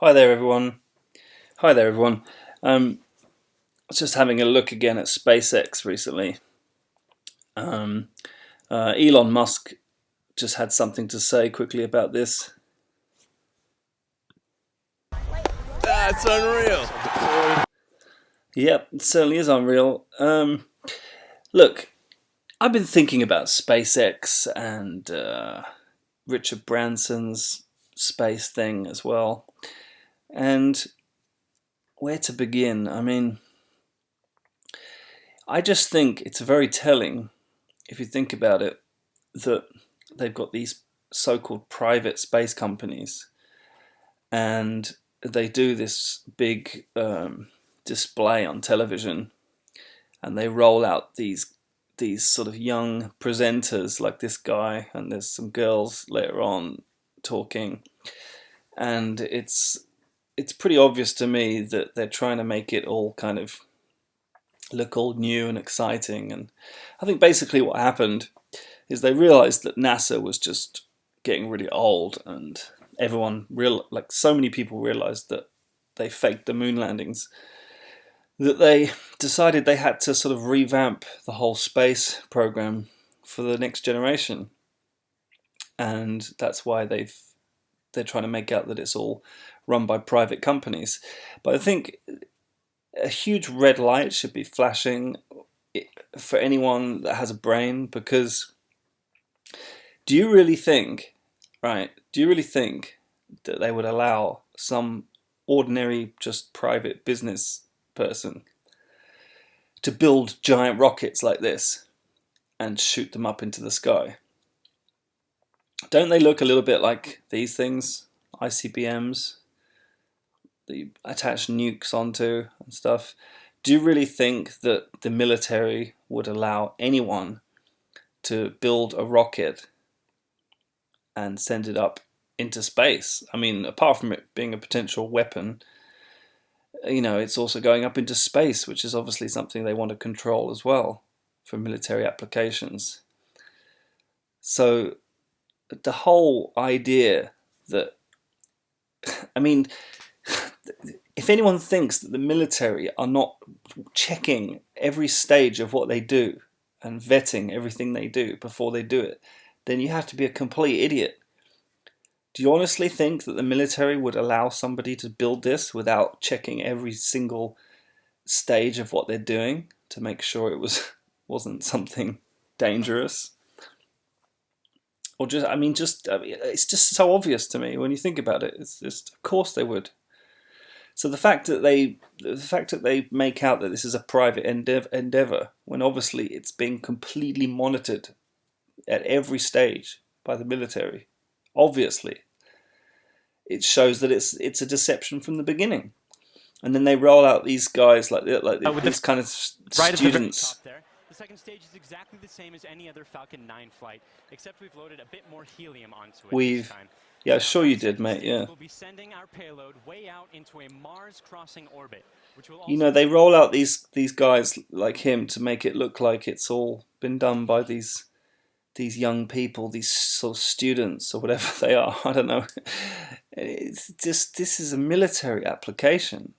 Hi there, everyone. Hi there, everyone. I was just having a look again at SpaceX recently. Um, Elon Musk just had something to say quickly about this. That's unreal. Yep, it certainly is unreal. Look, I've been thinking about SpaceX and Richard Branson's space thing as well. And where to begin? I mean, I just think it's very telling, if you think about it, that they've got these so-called private space companies, and they do this big display on television, and they roll out these sort of young presenters like this guy, and there's some girls later on talking, and it's pretty obvious to me that they're trying to make it all kind of look all new and exciting. And I think basically what happened is they realized that NASA was just getting really old, and so many people realized that they faked the moon landings, that they decided they had to sort of revamp the whole space program for the next generation. And that's why they're trying to make out that it's all run by private companies. But I think a huge red light should be flashing for anyone that has a brain, because do you really think, right? Do you really think that they would allow some ordinary, just private business person to build giant rockets like this and shoot them up into the sky? Don't they look a little bit like these things, ICBMs, that you attach nukes onto and stuff? Do you really think that the military would allow anyone to build a rocket and send it up into space? I mean, apart from it being a potential weapon, it's also going up into space, which is obviously something they want to control as well for military applications. So the whole idea that, I mean, if anyone thinks that the military are not checking every stage of what they do and vetting everything they do before they do it, then you have to be a complete idiot. Do you honestly think that the military would allow somebody to build this without checking every single stage of what they're doing to make sure wasn't something dangerous? Or it's just so obvious to me when you think about it. It's just, of course they would. So the fact that they make out that this is a private endeavor, when obviously it's being completely monitored at every stage by the military, obviously, it shows that it's a deception from the beginning. And then they roll out these guys these kind of Right at the very students. top there. The second stage is exactly the same as any other Falcon 9 flight, except we've loaded a bit more helium onto it this We've time. Yeah, Now, sure our you did, second mate. stage Yeah. will be sending our payload way out into a Mars-crossing orbit, which will also They roll out these guys like him to make it look like it's all been done by these young people, these sort of students or whatever they are. I don't know. It's just, this is a military application.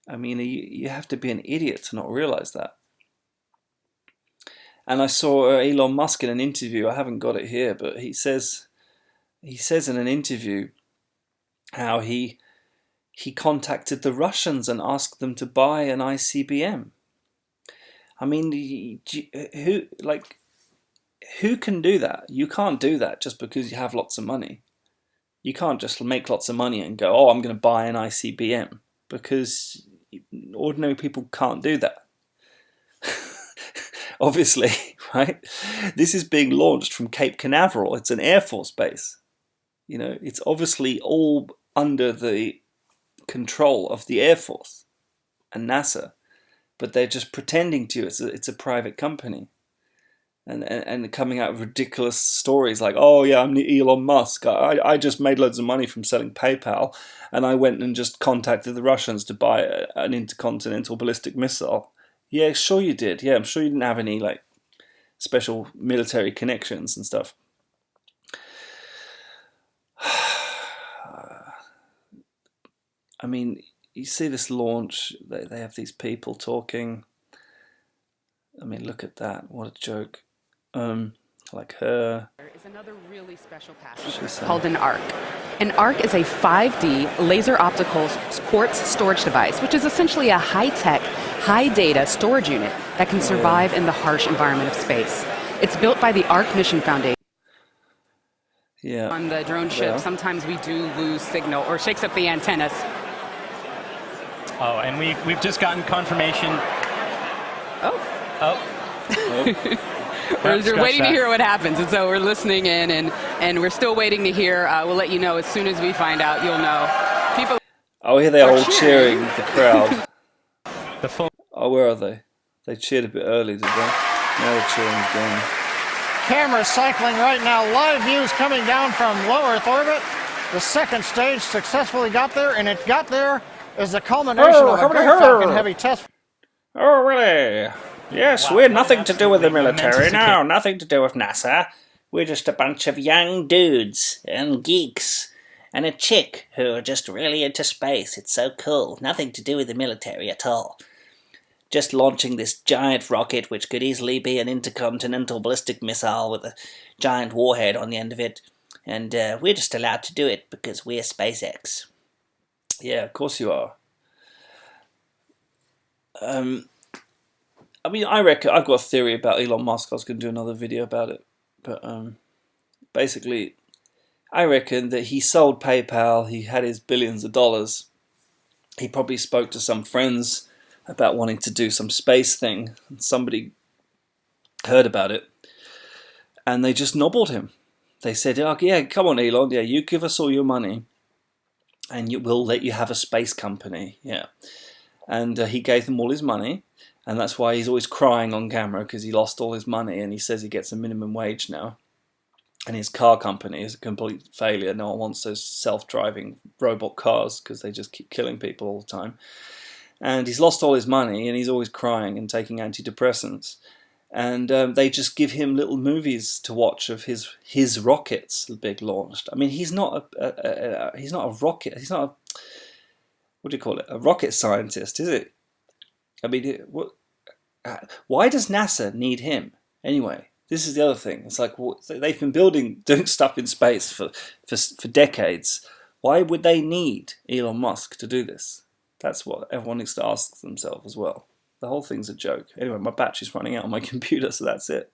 I mean, you have to be an idiot to not realize that. And I saw Elon Musk in an interview. I haven't got it here, but he says in an interview how he contacted the Russians and asked them to buy an ICBM. I mean, who can do that? You can't do that just because you have lots of money. You can't just make lots of money and go, oh, I'm going to buy an ICBM, because ordinary people can't do that. Obviously, right? This is being launched from Cape Canaveral. It's an Air Force base. It's obviously all under the control of the Air Force and NASA, but they're just pretending to you it's a private company. And coming out with ridiculous stories like, oh yeah, I'm Elon Musk. I just made loads of money from selling PayPal, and I went and just contacted the Russians to buy an intercontinental ballistic missile. Yeah, sure you did. Yeah, I'm sure you didn't have any special military connections and stuff. I mean, you see this launch, they have these people talking. I mean, look at that. What a joke. Like her. Is another really special passenger called an ARC. An ARC is a 5D laser optical quartz storage device, which is essentially a high-tech, high-data storage unit that can survive in the harsh environment of space. It's built by the ARC Mission Foundation. Yeah. On the drone ship, sometimes we do lose signal or shakes up the antennas. Oh, and we've just gotten confirmation. We're waiting to hear what happens, and so we're listening in, and we're still waiting to hear. We'll let you know as soon as we find out. You'll know. People. Oh, here they are all cheering the crowd. The phone. Oh, where are they? They cheered a bit early, did they? Now they're cheering again. Cameras cycling right now. Live views coming down from low Earth orbit. The second stage successfully got there, and it got there as the culmination of a Great Falcon Heavy test. Oh, really? Yes, we're nothing to do with the military. No, nothing to do with NASA. We're just a bunch of young dudes and geeks and a chick who are just really into space. It's so cool. Nothing to do with the military at all. Just launching this giant rocket which could easily be an intercontinental ballistic missile with a giant warhead on the end of it. And we're just allowed to do it because we're SpaceX. Yeah, of course you are. I mean, I reckon I've got a theory about Elon Musk. I was going to do another video about it, but basically, I reckon that he sold PayPal. He had his billions of dollars. He probably spoke to some friends about wanting to do some space thing. And somebody heard about it, and they just nobbled him. They said, "Oh yeah, come on, Elon. Yeah, you give us all your money, and we'll let you have a space company." Yeah, and he gave them all his money. And that's why he's always crying on camera, because he lost all his money and he says he gets a minimum wage now. And his car company is a complete failure. No one wants those self-driving robot cars because they just keep killing people all the time. And he's lost all his money and he's always crying and taking antidepressants. And they just give him little movies to watch of his rockets being launched. I mean, he's not a rocket. He's not a, what do you call it? A rocket scientist, is it? I mean, why does NASA need him anyway? This is the other thing. It's like they've been doing stuff in space for decades. Why would they need Elon Musk to do this? That's what everyone needs to ask themselves as well. The whole thing's a joke. Anyway, my battery's running out on my computer, so that's it.